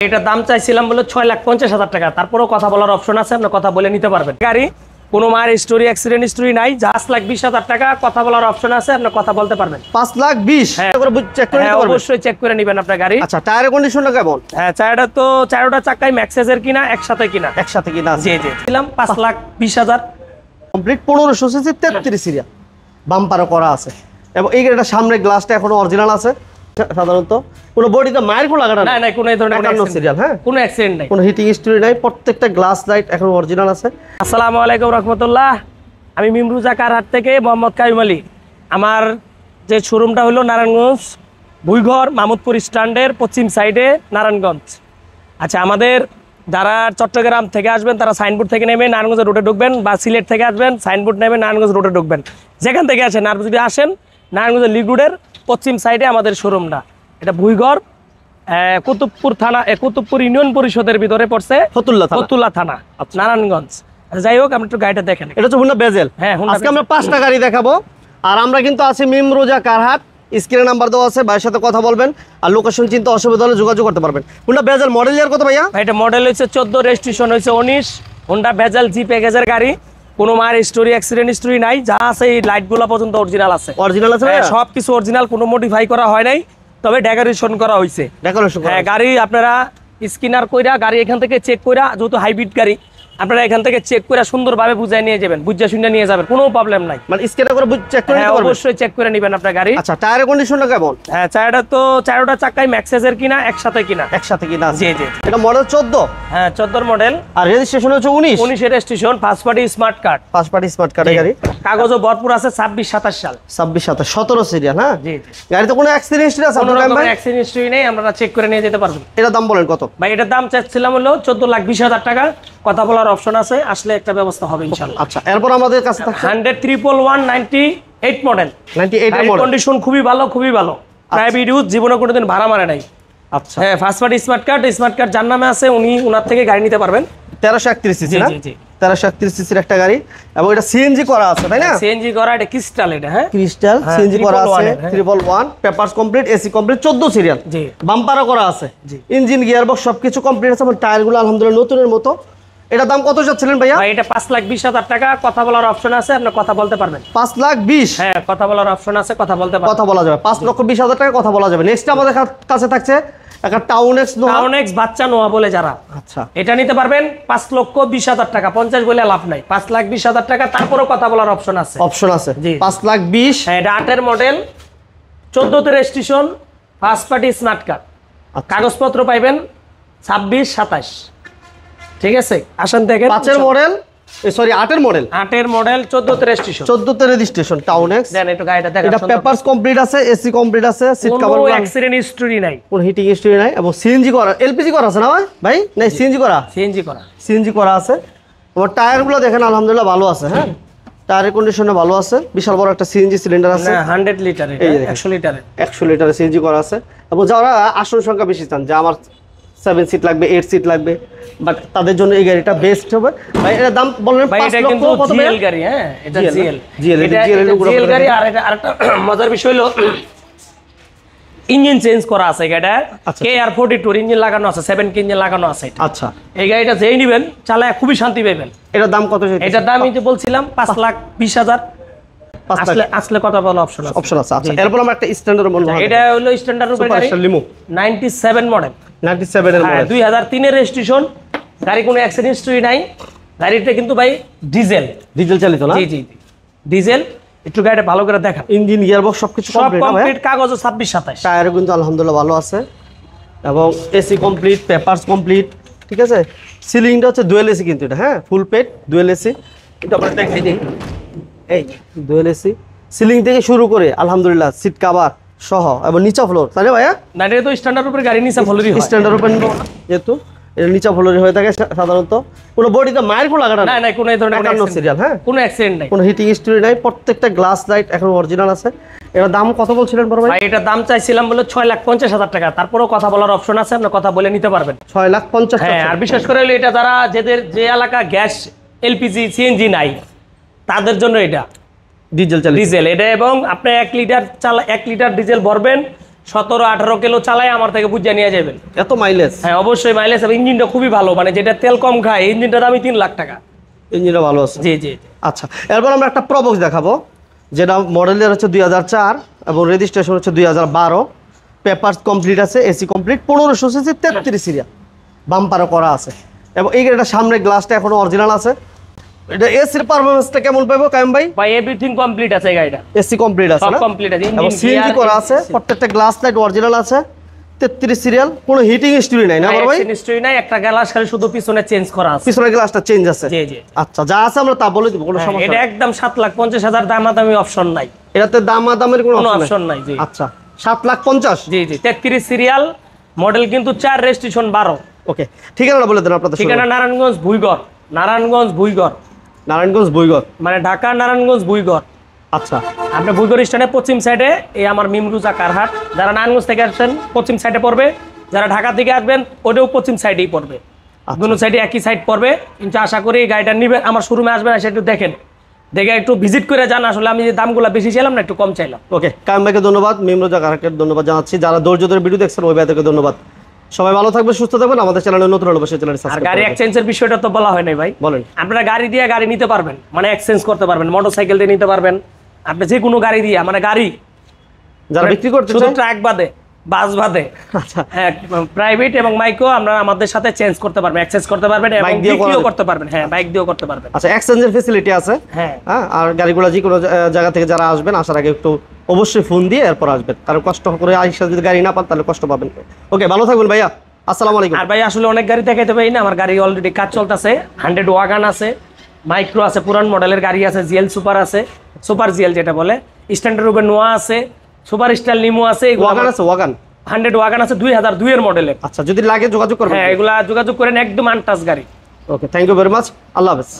এটার দাম চাইছিলাম বলে 6,50,000 টাকা। তারপরেও কথা বলার অপশন আছে, আপনি কথা বলে নিতে পারবেন। গাড়ি কোনো মায়ের স্টোরি অ্যাক্সিডেন্ট হিস্টরি নাই, 5,20,000 টাকা। কথা বলার অপশন আছে, আপনি কথা বলতে পারবেন। 5,20,000 চেক করে নিতে পারবেন। অবশ্যই চেক করে নেবেন আপনার গাড়ি। আচ্ছা, টায়ারের কন্ডিশনটা কেমন? হ্যাঁ, চারটা চাকায় ম্যাক্সেজের কিনা, একসাথে কিনা। জি জি, ছিলাম 5,20,000 কমপ্লিট 1500 সিসি 33 সিরিয়াল বাম্পারও করা আছে এবং এই গাড়িটার সামনে গ্লাসটা এখনো অরিজিনাল আছে। সাধারণত কোনো বডিতে মায়ের কোনো লাগানো না, কোনো এই ধরনের সিরিয়াল, হ্যাঁ, কোনো অ্যাক্সিডেন্ট নাই, কোনো হিটিং হিস্টরি নাই, প্রত্যেকটা গ্লাস লাইট এখনো অরিজিনাল আছে। আসসালামু আলাইকুম রাহমাতুল্লাহ। আমি মিমরুজা কারহাট থেকে মোহাম্মদ কাইম আলী। আমার যে শোরুমটা হলো নারায়ণগঞ্জ ভুইঘর মাহমুদপুর স্ট্যান্ডের পশ্চিম সাইডে নারায়ণগঞ্জ। আচ্ছা, আমাদের যারা চট্টগ্রাম থেকে আসবেন তারা সাইনবোর্ড থেকে নেবেন নারায়ণগঞ্জ রোডে ঢুকবেন, বা সিলেট থেকে আসবেন সাইনবোর্ড নেবেন নারায়ণগঞ্জ রোডে ঢুকবেন। যেখান থেকে আসেন, আর যদি আসেন নারায়ণগঞ্জ লিগ রোডের পশ্চিম সাইডে আমাদের শোরুমটা। এটা ভুইঘর কুতুবপুর থানা, কুতুবপুর ইউনিয়ন পরিষদের ভিতরে পড়ছে, ফতুল্লা থানা, নারায়ণগঞ্জ। যাই হোক, আপনি একটু গাড়িটা দেখেন। এটা হচ্ছে হুন্ডা বেজেল। হ্যাঁ, আজকে আমরা 5টা গাড়ি দেখাবো। আর আমরা কিন্তু আছি মিমরুজা কারহাট, স্ক্রিনে নাম্বার দেওয়া আছে, ভাইয়ের সাথে কথা বলবেন। আর লোকেশন চিন্তা অসুবিধা হলে যোগাযোগ করতে পারবেন। হুন্ডা বেজেল মডেল ইয়ার কত ভাইয়া? এটা মডেল হচ্ছে 14, রেজিস্ট্রেশন হচ্ছে 19। হুন্ডা বেজেল জি প্যাকেজের গাড়ি, কোনো মায়ের স্টোরি অ্যাক্সিডেন্ট হিস্টরি নাই, যা আছে এই লাইটগুলো পর্যন্ত অরিজিনাল আছে। অরিজিনাল আছে, সবকিছু অরিজিনাল, কোনো মডিফাই করা হয় নাই, তবে ডেকোরেশন করা হয়েছে। হ্যাঁ, গাড়ি আপনারা স্ক্যানার কইরা গাড়ি এখান থেকে চেক কইরা, যেহেতু হাইব্রিড গাড়ি, আপনারা এখান থেকে চেক করে সুন্দরভাবে বুঝাই নিয়ে যাবেন, বুঝা শুনে নিয়ে যাবেন, কোনো প্রবলেম নাই। মানে স্ক্যানার করে চেক করে নিতে পারবেন। অবশ্যই চেক করে নেবেন আপনার গাড়ি। আচ্ছা, টায়ারের কন্ডিশনটা কেমন? হ্যাঁ, চারটা চাকায় ম্যাক্সেজের কিনা, একসাথে কিনা। জি জি। এটা মডেল 14। হ্যাঁ, 14 মডেল। আর রেজিস্ট্রেশন হচ্ছে 19 এর registration, first party smart card. First party smart কার্ডের গাড়ি, কাগজও ভরপুর আছে। 26-27 সাল, 26-27 17 সিরিয়াল। হ্যাঁ জি। গাড়িতে কোনো অ্যাক্সিডেন্ট হিস্টরি আছে? কোনো রকম অ্যাক্সিডেন্ট হিস্টরি নেই, আমরা চেক করে নিয়ে যেতে পারবেন। এটার দাম বলেন কত ভাই? এটার দাম চাচ্ছিলাম হলো 14,20,000 টাকা। কথা বলার অপশন আছে, আসলে একটা ব্যবস্থা হবে ইনশাআল্লাহ। আচ্ছা, এরপর আমাদের কাছে থাকছে 100-111-98 মডেল। 98 এর মডেল, কন্ডিশন খুবই ভালো, খুবই ভালো। প্রাইভেট ইউজ, জীবনে কোনোদিন ভাড়া মারে নাই। আচ্ছা, হ্যাঁ, ফার্স্ট পার্টি স্মার্ট কার্ড যার নামে আছে, উনার থেকে গাড়ি নিতে পারবেন। 1331 সিসি না? জি জি। 1331 সিসির একটা গাড়ি, এবং এটা সিএনজি করা আছে, তাই না? সিএনজি করা, এটা ক্রিস্টাল। এটা হ্যাঁ, ক্রিস্টাল সিএনজি করা আছে। 111 papers complete, AC complete, 14 serial. জি। বাম্পারও করা আছে, ইঞ্জিন গিয়ারবক্স সবকিছু কমপ্লিট আছে, এবং টায়ারগুলো আলহামদুলিল্লাহ নতুনের মতো। এটা দাম কত চাচ্ছিলেন ভাইয়া? এটা 5,20,000 টাকা। কথা বলার অপশন আছে, আপনি কথা বলতে পারবেন। 5,20,000? হ্যাঁ, কথা বলার অপশন আছে, কথা বলতে পারবেন। কথা বলা যাবে, 5,20,000 টাকা কথা বলা যাবে। নেক্সট আমাদের কাছে থাকছে একটা টাউন এক্স বাচ্চা নোয়া বলে যারা, আচ্ছা, এটা নিতে পারবেন 5,20,000 টাকা। 50 বলে লাভ নাই, 5,20,000 টাকা। তারপরেও কথা বলার অপশন আছে। 5,20,000। হ্যাঁ, এটা 8 এর model, 14 registration, first party smart card. কাগজপত্র পাইবেন 26-27। ঠিক আছে, আসেন দেখেন। 5 এর মডেল, সরি 8 এর মডেল, 8 এর model, 14 registration, 14 registration, Town Ace. দেন একটু গাড়িটা দেখেন। এটা পেপারস কমপ্লিট আছে, এসি কমপ্লিট আছে, সিট কভার, কোনো অ্যাক্সিডেন্ট হিস্টরি নাই, কোনো হিটিং হিস্টরি নাই, এবং সিএনজি করা, এলপিজি করা আছে না ভাই? নাই, সিএনজি করা, সিএনজি করা আছে। এবং টায়ারগুলো দেখেন আলহামদুলিল্লাহ ভালো আছে। হ্যাঁ, টায়ারের কন্ডিশনে ভালো আছে। বিশাল বড় একটা সিএনজি সিলিন্ডার আছে, 100 লিটার, 100 লিটারে 100 লিটারে সিএনজি করা আছে। এবং যারা আসন সংখ্যা বেশি চান, যে আমার 7 সিট লাগবে, 8 সিট লাগবে, বাট তাদের জন্য এই গাড়িটা বেস্ট হবে। ভাই এর দাম বললেন 5 লক্ষ কত? জিএল গাড়ি। হ্যাঁ, এটা জিএল গাড়ি। আর এটা আরেকটা মজার বিষয় হলো ইঞ্জিন চেঞ্জ করা আছে গাড়িটা। KR42 ইঞ্জিন লাগানো আছে, 7 কে ইঞ্জিন লাগানো আছে। আচ্ছা, এই গাড়িটা যেই নেবেন চালায় খুবই শান্তি পাবেন। এটার দাম কত? এটার দাম এই যে বলছিলাম 5,20,000। আসলে কথা বলার অপশন আছে। আচ্ছা, এরপর আমরা একটা স্ট্যান্ডার্ড মডেল, এটা হলো স্ট্যান্ডার্ড রূপের গাড়ি, লিমো 97 মডেল, 97 এর মডেল, 2003 এর রেজিস্ট্রেশন। গাড়ি কোনো অ্যাক্সিডেন্ট হিস্টরি নাই। গাড়িটা কিন্তু ভাই ডিজেল চালিত না? জি জি, ডিজেল। একটু গাড়িটা ভালো করে দেখা, ইঞ্জিন গিয়ারবক্স সবকিছু কমপ্লিট, কাগজও 26-27, টায়ারও কিন্তু আলহামদুলিল্লাহ ভালো আছে, এবং এসি কমপ্লিট, পেপারস কমপ্লিট। ঠিক আছে, সিলিংটা হচ্ছে ডুয়েল এসি, কিন্তু এটা হ্যাঁ ফুল পেট ডুয়েল এসি। এটা আমরা দেখাই দিই, এই ডুয়েল এসি সিলিং থেকে শুরু করে আলহামদুলিল্লাহ সিট কভার সহ, এবং নিচা ফ্লোর, তাই না ভাইয়া? না, এটা তো স্ট্যান্ডার্ড উপরে গাড়ি, নিচা ফ্লোরই হয়। স্ট্যান্ডার্ড উপরে যেহেতু এটা নিচা ফ্লোরে হয়ে থাকে সাধারণত। কোনো বডিতে মায়ের কোনো লাগানো না, কোনো এই ধরনের সিরিয়াল, হ্যাঁ, কোনো অ্যাক্সিডেন্ট নাই, কোনো হিটিং হিস্টরি নাই, প্রত্যেকটা গ্লাস লাইট এখন অরিজিনাল আছে। এটার দাম কত বলছিলেন বড় ভাই? এটার দাম চাইছিলাম বলে 6,50,000 টাকা। তারপরেও কথা বলার অপশন আছে, আপনি কথা বলে নিতে পারবেন। 6,50,000। হ্যাঁ, আর বিশেষ করে হলো এটা যারা যে এলাকা গ্যাস, এলপিজি, সিএনজি নাই, তাদের জন্য এটা ডিজেল। এটা, এবং আপনি 1 লিটার ডিজেল ভরবেন, 17-18 কিলো চালাই আমার থেকে বুঝিয়ে নিয়ে যাবেন। এত মাইলেজ? হ্যাঁ অবশ্যই মাইলেজ এবং ইঞ্জিনটা খুবই ভালো, মানে যেটা তেল কম খায় ইঞ্জিনটার দামই 3 লাখ টাকা। ইঞ্জিনটা ভালো আছে? জি জি। আচ্ছা, এরপর আমরা একটা প্রবক্স দেখাবো, যেটা মডেলের হচ্ছে 2004 এবং রেজিস্ট্রেশন হচ্ছে 2012। পেপারস কমপ্লিট আছে, এসি কমপ্লিট, 1500 সিসি, 33 সিরিয়াল, বাম্পারও করা আছে। এবং এই গাড়িটা সামনে গ্লাসটা এখনো অরিজিনাল আছে। এটা এসির পারফরম্যান্সটা কেমন পাবো কায়েম ভাই? ভাই এভরিথিং কমপ্লিট আছে গাড়িটা, এসি কমপ্লিট আছে সব না? কমপ্লিট আছে, এবং ইঞ্জিন সিএনজি করা আছে, প্রত্যেকটা গ্লাস লাইট অরিজিনাল আছে, 33 সিরিয়াল, কোনো হিটিং হিস্টরি নাই না বড় ভাই? নিশ্চয়ই নাই, একটা গ্লাস খালি শুধু পিছনে চেঞ্জ করা আছে। পিছনের গ্লাসটা চেঞ্জ আছে? জি জি। আচ্ছা, যা আছে আমরা তা বলে দিব, কোনো সমস্যা এটা নাই। একদম 7,50,000 দামাদামি অপশন নাই, এটাতে দামাদামের কোনো কোনো অপশন অপশন নাই। জি আচ্ছা, 7,50,000? জি জি। 33 সিরিয়াল, মডেল কিন্তু 4, রেজিস্ট্রেশন 12। ওকে, ঠিকানাটা বলে দেন আপনাদের। ঠিকানা নারায়ণগঞ্জ ভুইগড়, নারায়ণগঞ্জ ভুইগড়, নারায়ণগঞ্জ ভুইগড়, মানে ঢাকা নারায়ণগঞ্জ ভুইগড়। আচ্ছা। আপনি ভুইগড় স্ট্যান্ডে পশ্চিম সাইডে এই আমার মিমরুজা কারহাট। যারা নারায়ণগঞ্জ থেকে আসছেন পশ্চিম সাইডে পড়বে, যারা ঢাকা থেকে আসবেন ওটাও পশ্চিম সাইডেই পড়বে, দুটো সাইডে একই সাইড পড়বে। কিন্তু আশা করি গাড়িটা নিবেন, আমার শোরুমে আসবেন, এসে একটু দেখেন, দেখে একটু ভিজিট করে যান। আসলে আমি যে দামগুলো বেশি চাইলাম না, একটু কম চাইলাম। ওকে, কায়েম ভাইকে ধন্যবাদ, মিমরুজা কারহাটের ধন্যবাদ জানাচ্ছি, যারা ধৈর্য ধরে ভিডিও দেখছেন ওই ভাইদেরকে ধন্যবাদ। সবাই ভালো থাকবে, সুস্থ থাকবেন, আমাদের চ্যানেলে নতুন হলে অবশ্যই চ্যানেলটি আর সাবস্ক্রাইব গাড়ি করবেন। এক্সচেঞ্জের বিষয়টা তো বলা হয় নাই ভাই। বলেন। আপনারা গাড়ি দিয়ে গাড়ি নিতে পারবেন, মানে এক্সচেঞ্জ করতে পারবেন, মোটরসাইকেল দিয়ে নিতে পারবেন, আপনি যে কোনো গাড়ি দিয়ে, মানে গাড়ি যারা বিক্রি করতে শুধু চান, ট্রাক বাদে, বাস বাদে, আচ্ছা, হ্যাঁ প্রাইভেট এবং মাইকো আমরা আমাদের সাথে চেঞ্জ করতে পারবেন, এক্সচেঞ্জ করতে পারবেন এবং বাইক দিয়েও বিক্রিও করা করতে পারবেন। হ্যাঁ বাইক দিয়েও করতে পারবেন। আচ্ছা, এক্সচেঞ্জের ফ্যাসিলিটি আছে। হ্যাঁ হ্যাঁ, আর গাড়িগুলো যে কোনো জায়গা থেকে যারা আসবেন, আসার আগে একটু অবশ্যই ফোন দিয়ে এরপর আসবেন, কারণ কষ্ট করে আইসা যদি গাড়ি না পান তাহলে কষ্ট পাবেন। ওকে, ভালো থাকবেন ভাইয়া, আসসালামু আলাইকুম। আর ভাই আসলে অনেক গাড়ি দেখাইতে পারি না, আমার গাড়ি অলরেডি কাজ চলতেছে। 100 ওয়াগান আছে, মাইক্রো আছে, পুরান মডেলের গাড়ি আছে, জিএল সুপার আছে, সুপার জিএল যেটা বলে, স্ট্যান্ডার্ড রুবে নোয়া আছে, সুপার স্টাইল নিমো আছে, ওয়াগান আছে? ওয়াগান 100 ওয়াগান আছে 2002 এর মডেলের। আচ্ছা, যদি লাগে যোগাযোগ করবেন। হ্যাঁ এগুলা যোগাযোগ করেন, একদম আনটাচ গাড়ি। ওকে, থ্যাংক ইউ ভেরি মাচ, আল্লাহ হাফেজ।